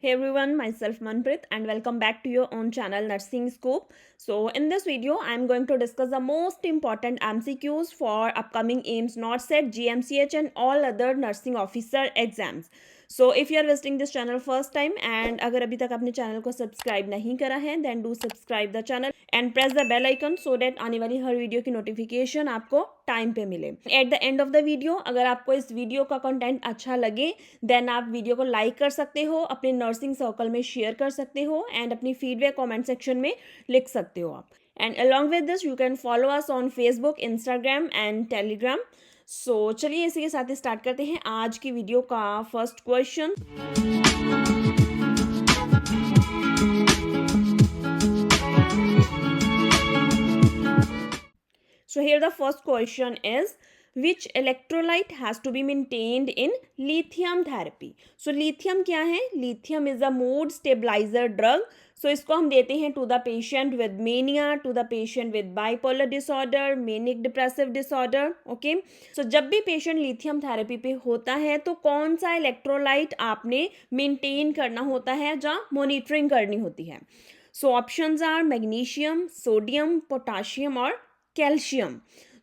Hey everyone, myself Manpreet and welcome back to your own channel Nursing Scoop. So in this video, I'm going to discuss the most important MCQs for upcoming AIMS, NORCET, GMCH and all other nursing officer exams. So if you are visiting this channel first time and अगर अभी तक अपने channel को subscribe नहीं करा है then do subscribe the channel and press the bell icon so that आने वाली हर वीडियो की नोटिफिकेशन आपको टाइम पे मिले. At the end of the video अगर आपको इस वीडियो का कंटेंट अच्छा लगे देन आप वीडियो को लाइक कर सकते हो, अपने नर्सिंग सर्कल में शेयर कर सकते हो एंड अपनी फीडबैक कमेंट सेक्शन में लिख सकते हो आप. And along with this you can follow us on Facebook, Instagram and Telegram. So चलिए इसी के साथ ही स्टार्ट करते हैं आज की वीडियो का first question. So here the first question is, which electrolyte has to be maintained in lithium therapy? So lithium क्या है? Lithium is a mood stabilizer drug. So इसको हम देते हैं to the patient with mania, to the patient with bipolar disorder, manic depressive disorder. Okay. So जब भी patient lithium therapy पे होता है तो कौन सा electrolyte आपने maintain करना होता है, जहाँ monitoring करनी होती है. So options are magnesium, sodium, potassium और कैल्शियम.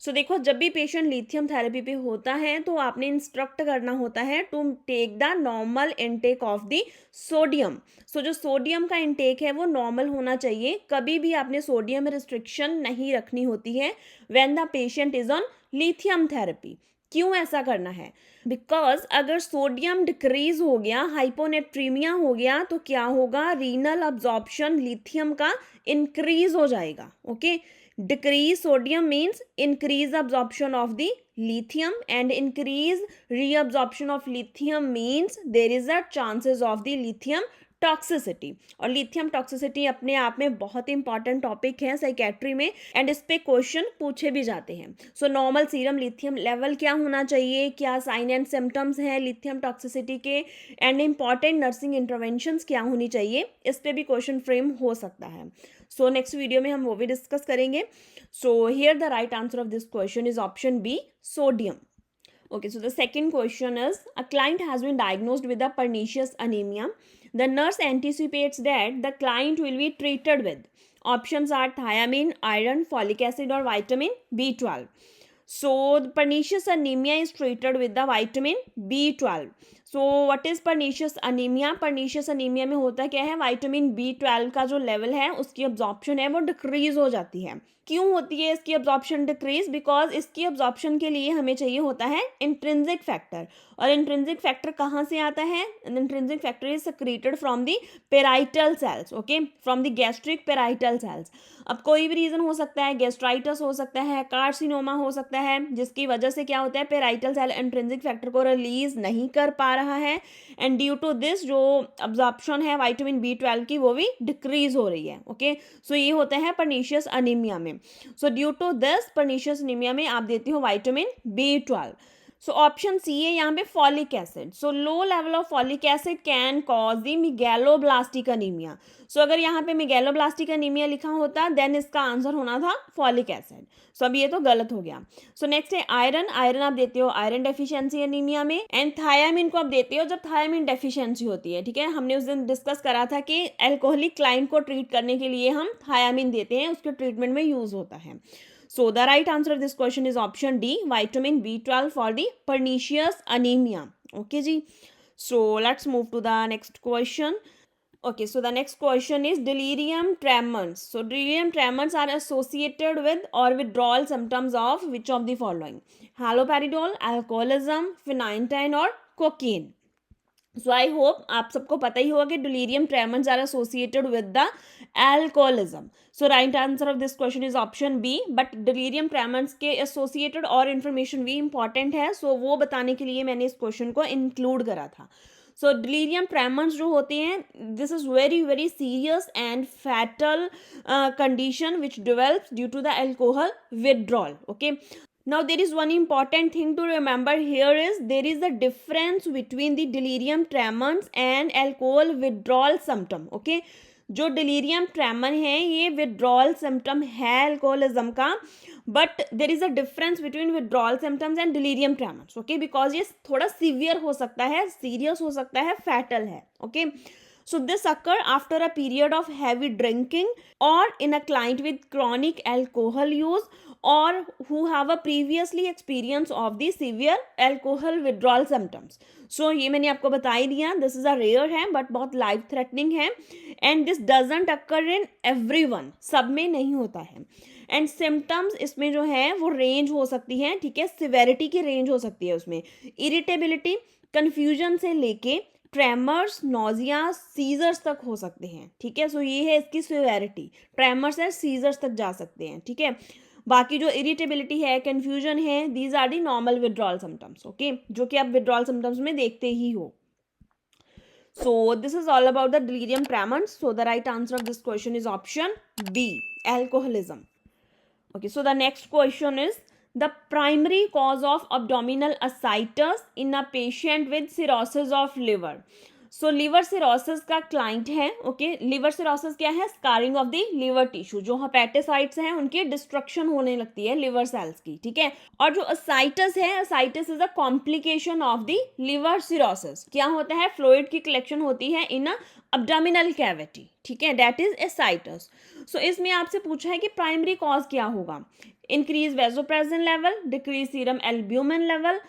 सो देखो जब भी पेशेंट लिथियम थेरेपी पे होता है तो आपने इंस्ट्रक्ट करना होता है to take the normal intake of the sodium. So जो सोडियम का इनटेक है वो नॉर्मल होना चाहिए. कभी भी आपने सोडियम रिस्ट्रिक्शन नहीं रखनी होती है when the patient is on lithium therapy. क्यों ऐसा करना है? बिकॉज अगर सोडियम डिक्रीज हो गया, हाइपोनेट्रीमिया हो गया, तो क्या होगा? रीनल अब्जॉर्प्शन लिथियम का इंक्रीज हो जाएगा. Okay. Decrease sodium means increase absorption of the lithium and increase reabsorption of lithium means there is a chances of the lithium toxicity. और लिथियम टॉक्सिसिटी अपने आप में बहुत इंपॉर्टेंट टॉपिक है psychiatry में एंड इस पे क्वेश्चन पूछे भी जाते हैं. So normal serum lithium level क्या होना चाहिए, क्या साइन एंड सिम्टम्स हैं लिथियम टॉक्सिसिटी के एंड इंपॉर्टेंट नर्सिंग इंटरवेंशंस क्या होनी चाहिए, इस पे भी क्वेश्चन फ्रेम हो सकता है. सो नेक्स्ट वीडियो में हम वो भी डिस्कस करेंगे. So here the right answer of this question is option B, sodium. Okay, so the second question is, a client has been diagnosed with a pernicious anemia. The nurse anticipates that the client will be treated with. Options are thiamine, iron, folic acid or vitamin B12. So the pernicious anemia is treated with the vitamin B12. So what is pernicious anaemia? Pernicious anaemia में होता क्या है? Vitamin B12 का जो level है उसकी absorption है वो डिक्रीज हो जाती है. क्यों होती है इसकी अब्जॉर्प्शन डिक्रीज? बिकॉज इसकी अब्जॉर्प्शन के लिए हमें चाहिए होता है इंट्रिंसिक फैक्टर. और इंट्रिंसिक फैक्टर कहाँ से आता है? Intrinsic factor is secreted from the parietal cells. Okay, from the gastric parietal cells. अब कोई भी रीजन हो सकता है, गैस्ट्राइटिस हो सकता है, कार्सिनोमा हो सकता है, जिसकी वजह से क्या होता है, पेराइटल सेल इंट्रिंसिक फैक्टर को रिलीज नहीं कर पा रहा है एंड ड्यू टू दिस जो अब्जॉर्प्शन है विटामिन B12 की वो भी डिक्रीज हो रही है. ओके, सो ये होता है पर्नीशियस अनीमिया में. So due to this pernicious anaemia में आप देती हो vitamin B12. So option C है यहाँ पे folic acid. So low level of folic acid can cause the megaloblastic anaemia. So अगर यहाँ पे मेगालोब्लास्टिक अनीमिया लिखा होता देन इसका आंसर होना था फॉलिक एसिड. सो अब ये तो गलत हो गया. सो नेक्स्ट है आयरन. आयरन आप देते हो आयरन डेफिशिएंसी अनीमिया में एंड थायामिन को आप देते हो जब थायामिन डेफिशिएंसी होती है. ठीक है, हमने उस दिन डिस्कस करा था कि एल्कोहलिक क्लाइंट को ट्रीट करने के लिए हम थायामिन देते हैं, उसके ट्रीटमेंट में यूज होता है. So the right answer of this question is option D, vitamin B12 for the pernicious anemia. Okay ji. So let's move to the next question. Okay, so the next question is delirium tremens. So delirium tremens are associated with or withdrawal symptoms of which of the following? Haloperidol, alcoholism, phenytoin or cocaine. So I hope आप सबको पता ही होगा कि delirium tremens are associated with the alcoholism. So right answer of this question is option B. But delirium tremens के associated और information भी important है, सो वो बताने के लिए मैंने इस क्वेश्चन को इंक्लूड करा था. सो डिलीरियम ट्रेमन्स जो होते हैं this is very very serious and fatal condition which develops due to the alcohol withdrawal. Okay, now there is one important thing to remember here is there is a difference between the delirium tremens and alcohol withdrawal symptom. okay, जो delirium tremens है ये withdrawal symptom है alcoholism का, but there is a difference between withdrawal symptoms and delirium tremens. Okay, because ये थोड़ा severe हो सकता है, सीरियस हो सकता है, फैटल है. Okay, So this occur after a period of heavy drinking or in a client with chronic alcohol use or who have a previously experience of the severe alcohol withdrawal symptoms. So ये मैंने आपको बता ही दिया, this is a rare है but बहुत life threatening है and this doesn't occur in everyone, सब में नहीं होता है. एंड सिम्टम्स इसमें जो है वो रेंज हो सकती है, ठीक है, सिवेरिटी की रेंज हो सकती है उसमें. इरिटेबिलिटी, कन्फ्यूजन से लेके ट्रेमर्स, नोजिया, सीजर्स तक हो सकते हैं, ठीक है. सो ये है इसकी सिवेरिटी, ट्रेमर्स है, सीजर्स तक जा सकते हैं, ठीक है. बाकी जो इरिटेबिलिटी है, कन्फ्यूजन है, these are the normal withdrawal symptoms, okay, जो कि आप विड्रॉल सिम्टम्स में देखते ही हो. So this is all about the delirium tremens. So the right answer of this question is option B, alcoholism. Okay, so the next question is the primary cause of abdominal ascites in a patient with cirrhosis of liver. So liver cirrhosis का client है, okay. Liver cirrhosis क्या है? Scarring of the liver tissue. जो hepatocytes हैं उनकी destruction होने लगती है लिवर सेल्स की, ठीक है. और जो असाइटिस है, ascites is a complication of the liver cirrhosis. क्या होता है? फ्लूइड की कलेक्शन होती है इन अ abdominal cavity, ठीक है, दैट इज ascites. सो इसमें आपसे पूछा है कि प्राइमरी कॉज क्या होगा. Increase vasopressin level, decrease serum albumin level,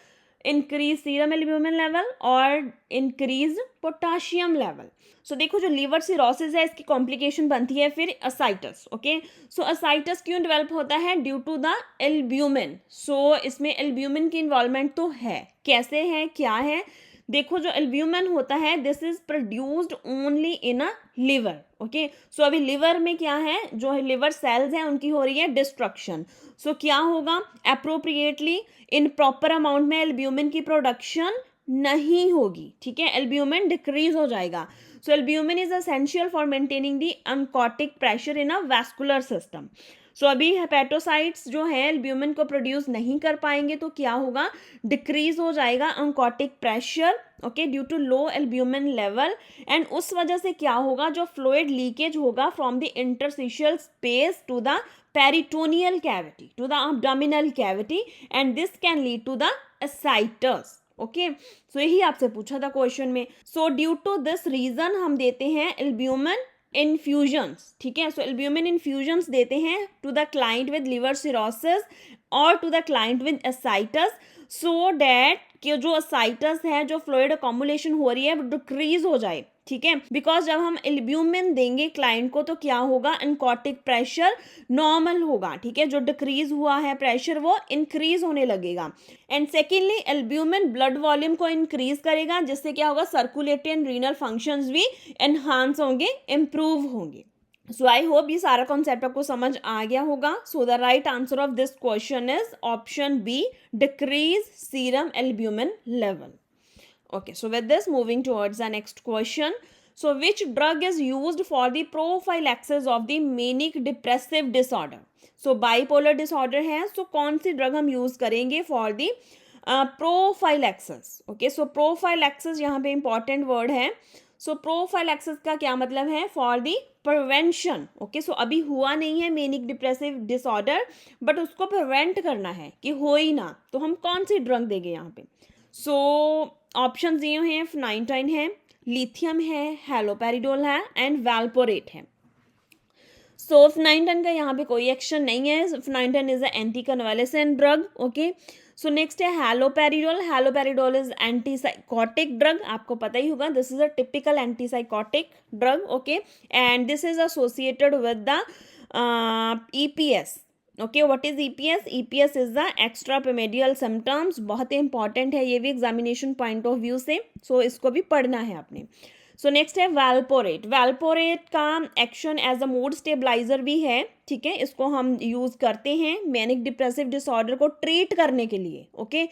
increase serum albumin level और इंक्रीज पोटाशियम लेवल. सो देखो जो लिवर सिरोसिस है इसकी कॉम्प्लिकेशन बनती है फिर असाइटस, ओके. सो असाइटस क्यों डेवलप होता है? Due to the albumin. So इसमें एल्ब्यूमिन की इन्वॉल्वमेंट तो है. कैसे है, क्या है? देखो जो एल्ब्यूमिन होता है this is produced only in a liver, okay. So अभी लिवर में क्या है, जो लिवर सेल्स हैं उनकी हो रही है डिस्ट्रक्शन. सो क्या होगा? अप्रोप्रिएटली इन प्रॉपर अमाउंट में एल्ब्यूमिन की प्रोडक्शन नहीं होगी, ठीक है, एल्ब्यूमिन डिक्रीज हो जाएगा. So albumin is essential for maintaining the oncotic pressure in a vascular system. So अभी हेपेटोसाइट्स जो है एल्ब्यूमिन को प्रोड्यूस नहीं कर पाएंगे तो क्या होगा? डिक्रीज हो जाएगा oncotic pressure, okay, due to low albumin level. And उस वजह से क्या होगा? जो फ्लूइड लीकेज होगा from the interstitial space to the peritoneal cavity to the abdominal cavity and this can lead to the ascites, okay. So यही आपसे पूछा था क्वेश्चन में. So due to this reason हम देते हैं एल्ब्यूमिन इन्फ्यूजन्स, ठीक है. सो एल्ब्यूमिन इन्फ्यूजन्स देते हैं to the client with liver cirrhosis और to the client with ascites, so that कि जो असाइटस है, जो फ्लूइड अकोमुलेशन हो रही है वो डिक्रीज हो जाए, ठीक है. बिकॉज जब हम एल्ब्यूमिन देंगे क्लाइंट को तो क्या होगा? अनकॉटिक प्रेशर नॉर्मल होगा, ठीक है. जो डिक्रीज हुआ है प्रेशर वो इंक्रीज होने लगेगा. And secondly albumin blood volume को इंक्रीज करेगा जिससे क्या होगा? सर्कुलेटरी एंड रीनल फंक्शंस भी एनहांस होंगे, इम्प्रूव होंगे. सो आई होप ये सारा कॉन्सेप्ट आपको समझ आ गया होगा. So the right answer of this question is option B, decrease serum albumin level. Okay, so with this, moving towards the next question. So which drug is used for the prophylaxis of the manic depressive disorder? So bipolar disorder है, so कौन सी drug हम use करेंगे for the prophylaxis? Okay, so prophylaxis यहाँ पे important word है. So prophylaxis का क्या मतलब है? For the prevention. Okay, so अभी हुआ नहीं है manic depressive disorder, but उसको prevent करना है कि हो ही ना, तो हम कौन सी ड्रग देंगे यहाँ पे? सो ऑप्शन ये हैं, फिनाइटाइन है, लिथियम है, हैलोपेरिडोल है एंड वैल्पोरेट है. सो फिनाइटाइन का यहाँ पे कोई एक्शन नहीं है. Phenytoin is a anticonvulsant drug, okay. So next है haloperidol. Haloperidol is antipsychotic drug, आपको पता ही होगा. This is a typical antipsychotic drug, okay, and this is associated with the EPS. Okay, what is EPS? EPS is the extra pyramidal symptoms. बहुत ही important है ये भी एग्जामिनेशन पॉइंट ऑफ व्यू से, सो इसको भी पढ़ना है आपने. सो नेक्स्ट है वैल्पोरेट. वैल्पोरेट का action as a mood stabiliser भी है, ठीक है. इसको हम यूज करते हैं मैनिक डिप्रेसिव डिसऑर्डर को ट्रीट करने के लिए, ओके.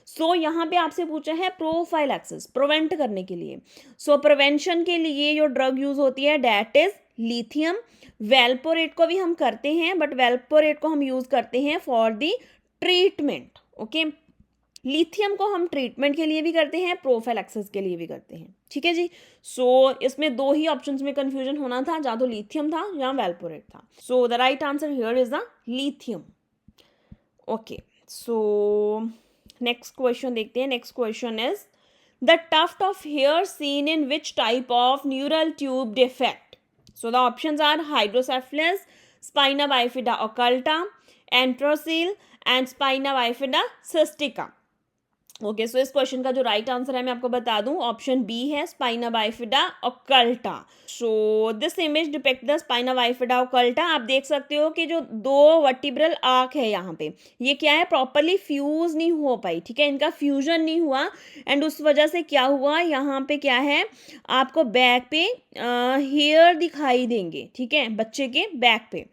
सो यहाँ पे आपसे पूछा है प्रोफाइलैक्सिस, प्रिवेंट करने के लिए. सो प्रिवेंशन के लिए जो ड्रग यूज होती है डैट इज लिथियम. वैल्पोरेट को भी हम करते हैं बट वैल्पोरेट को हम यूज करते हैं for the treatment, okay. Lithium को हम ट्रीटमेंट के लिए भी करते हैं, प्रोफाइलैक्सिस के लिए भी करते हैं, ठीक है जी. सो इसमें दो ही ऑप्शंस में कंफ्यूजन होना था, या तो लिथियम था या वैल्पोरेट था. सो the right answer here is the lithium, okay. So next question देखते हैं. Next question is The tuft of hair seen in which type of neural tube defect? So the options are hydrocephalus, spina bifida occulta, antracele and spina bifida cystica. Okay so इस question का जो right answer है मैं आपको बता दूं, option B है spina bifida occulta. So this image depict the spina bifida occulta. आप देख सकते हो कि जो दो वर्टिब्रल आर्क है यहाँ पे, ये क्या है, प्रॉपरली फ्यूज नहीं हो पाई, ठीक है, इनका फ्यूजन नहीं हुआ एंड उस वजह से क्या हुआ, यहाँ पे क्या है, आपको बैक पे हेयर दिखाई देंगे, ठीक है, बच्चे के बैक पे.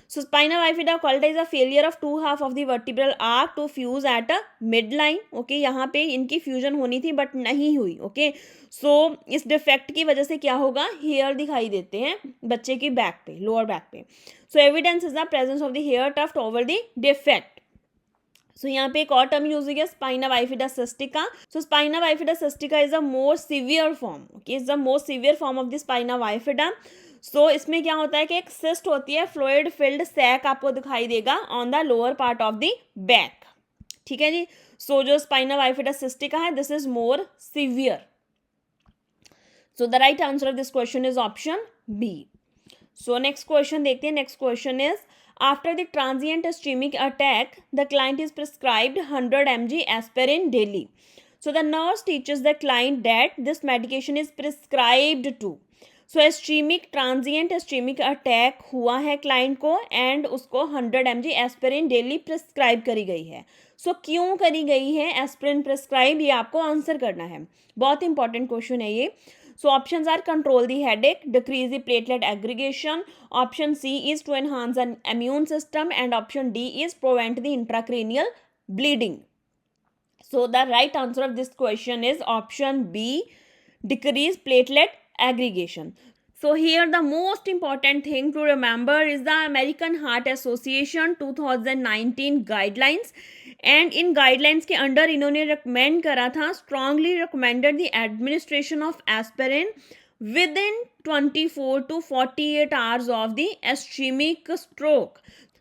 So spina bifida occulta is a failure of two half of the vertebral arc to fuse at a midline. Okay, यहाँ पे इनकी फ्यूजन होनी थी बट नहीं हुई. ओके सो इस डिफेक्ट की वजह से क्या होगा, हेयर दिखाई देते हैं बच्चे की बैक पे, लोअर बैक पे. So evidence is the presence of the hair tuft over the defect. So यहाँ पे एक और टर्म यूज हुई है spina bifida cystica. So spina bifida cystica is a more severe form. Okay, is the most severe form of the spina bifida. So इसमें क्या होता है कि एक सिस्ट होती है, फ्लूइड फिल्ड सैक आपको दिखाई देगा on the lower part of the back. ठीक है जी. सो जो स्पाइना बाइफिडा सिस्टिका है, this is more severe. So the right answer of this question is option B. So next question देखते हैं. Next question is after the transient ischemic attack the client is prescribed 100 mg aspirin daily. So the nurse teaches the client that this medication is prescribed to. So ischaemic transient एस्ट्रीमिक attack हुआ है client को and उसको 100 mg aspirin daily prescribe करी गई है. सो क्यों करी गई है एस्पिरिन प्रिस्क्राइब, ये आपको आंसर करना है. बहुत इंपॉर्टेंट क्वेश्चन है ये. So options are control the headache, decrease the platelet aggregation, option C is to enhance the immune system and option D is prevent the intracranial bleeding. So the right answer of this question is option B, decrease platelet aggregation. So here the most important thing to remember is the American Heart Association 2019 guidelines. And in guidelines के under इन्होंने recommend करा था, strongly recommended the administration of aspirin within 24 to 48 hours of the ischaemic stroke.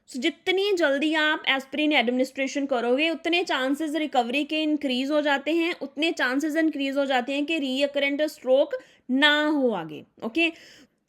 So जितनी जल्दी आप aspirin administration करोगे उतने chances recovery के इंक्रीज हो जाते हैं, उतने चांसेस इंक्रीज हो जाते हैं कि रीअकरेंट स्ट्रोक ना हो आगे. Okay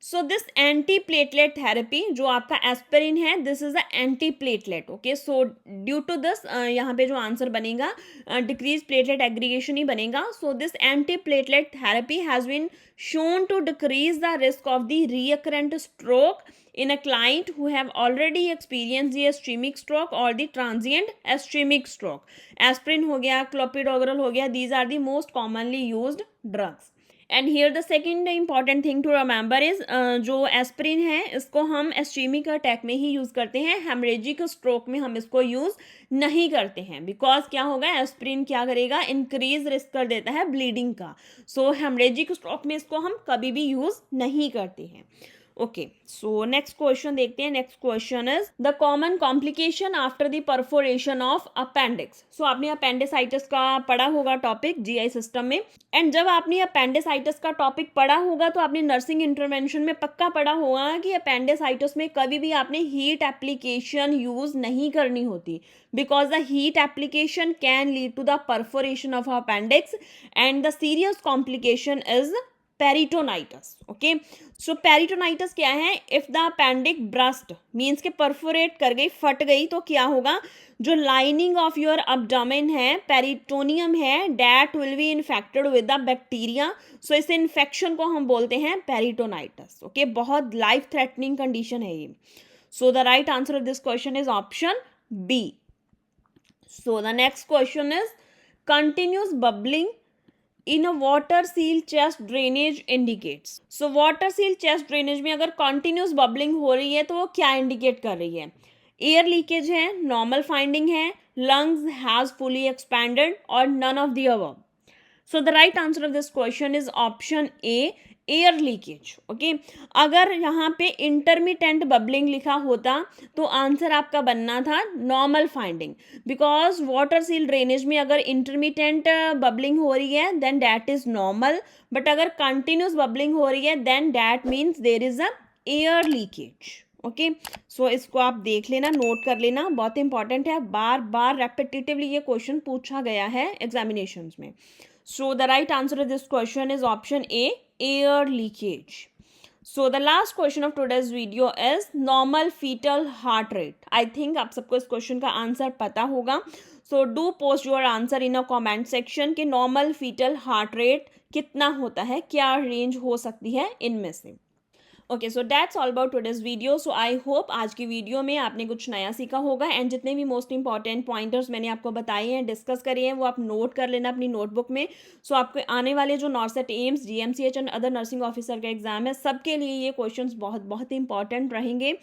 so this anti platelet therapy जो आपका एस्पिरिन है, this is a anti platelet. Okay so due to this यहाँ पे जो आंसर बनेगा डिक्रीज प्लेटलेट एग्रीगेशन ही बनेगा. So this anti platelet therapy has been shown to decrease the risk of the recurrent stroke in a client who have already experienced the ischemic stroke or the transient ischemic stroke. Aspirin हो गया, clopidogrel हो गया, these are the most commonly used drugs. And here the second important thing to remember is जो aspirin है इसको हम एस्चेमिक attack में ही use करते हैं, हेमरेजिक स्ट्रोक में हम इसको यूज़ नहीं करते हैं. बिकॉज क्या होगा, एस्पिरिन क्या करेगा, इंक्रीज रिस्क कर देता है ब्लीडिंग का. सो हेमरेजिक स्ट्रोक में इसको हम कभी भी यूज़ नहीं करते हैं. ओके सो नेक्स्ट क्वेश्चन देखते हैं. Next question is the common complication after the perforation of appendix. So आपने अपेंडिसाइटिस का पढ़ा होगा टॉपिक जीआई सिस्टम में, एंड जब आपने अपेंडिसाइटिस का टॉपिक पढ़ा होगा तो आपने नर्सिंग इंटरवेंशन में पक्का पढ़ा होगा कि अपेंडिसाइटिस में कभी भी आपने हीट एप्लीकेशन यूज नहीं करनी होती, because the heat application can lead to the perforation of appendix and the serious complication is peritonitis. Okay so peritonitis क्या है, if the appendix burst means के परफोरेट कर गई, फट गई, तो क्या होगा, जो लाइनिंग ऑफ योर अब्डोमेन है, पेरिटोनियम है, that will be infected with the bacteria. So इस इन्फेक्शन को हम बोलते हैं पेरिटोनाइटिस. ओके बहुत लाइफ थ्रेटनिंग कंडीशन है ये. सो the right answer of this question is option B. So the next question is continuous bubbling in a water seal chest drainage indicates. So water seal chest drainage में अगर continuous bubbling हो रही है तो वो क्या इंडिकेट कर रही है, एयर लीकेज है, नॉर्मल फाइंडिंग है, लंग्स हैज फुली एक्सपैंडेड और none of the above. So the right answer of this question is option A, air leakage. Okay अगर यहाँ पे इंटरमिटेंट बबलिंग लिखा होता तो आंसर आपका बनना था normal finding, because water seal drainage में अगर इंटरमिटेंट बबलिंग हो रही है then that is normal, but अगर कंटिन्यूस बबलिंग हो रही है then that means there is a air leakage. Okay so इसको आप देख लेना, नोट कर लेना, बहुत इंपॉर्टेंट है, बार बार रेपिटेटिवली ये क्वेश्चन पूछा गया है एग्जामिनेशंस में. So the right answer to this question is option A, air leakage. So the last question of today's video is normal fetal heart rate. I think आप सबको इस क्वेश्चन का आंसर पता होगा. So do post your answer in a comment section कि normal fetal heart rate कितना होता है, क्या रेंज हो सकती है इनमें से. Okay, so that's all about today's video. So I hope आज की वीडियो में आपने कुछ नया सीखा होगा एंड जितने भी मोस्ट इंपॉर्टेंट पॉइंटर्स मैंने आपको बताए हैं, डिस्कस करे हैं, वो आप नोट कर लेना अपनी नोटबुक में. सो आपके आने वाले जो NORCET AIIMS, GMCH and other nursing officer का एग्जाम है, सबके लिए ये क्वेश्चंस बहुत बहुत इंपॉर्टेंट रहेंगे.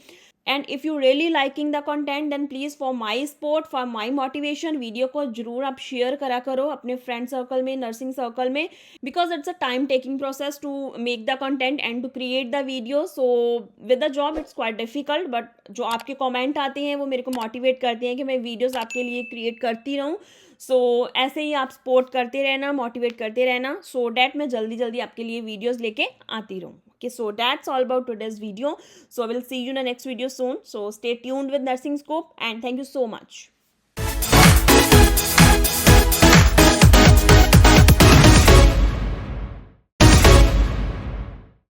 And if you really liking the content then please for my support, for my motivation, video को जरूर आप शेयर करा करो अपने फ्रेंड सर्कल में, नर्सिंग सर्कल में, because it's a time taking process to make the content and to create the video. So with the job it's quite difficult, but जो आपके कॉमेंट आते हैं वो मेरे को मोटिवेट करते हैं कि मैं वीडियोज़ आपके लिए क्रिएट करती रहूँ. सो ऐसे ही आप सपोर्ट करते रहना, मोटिवेट करते रहना, सो डैट मैं जल्दी जल्दी आपके लिए वीडियोज़ लेके आती रहूँ. Okay, so that's all about today's video. So I will see you in the next video soon. So stay tuned with Nursing Scope and thank you so much.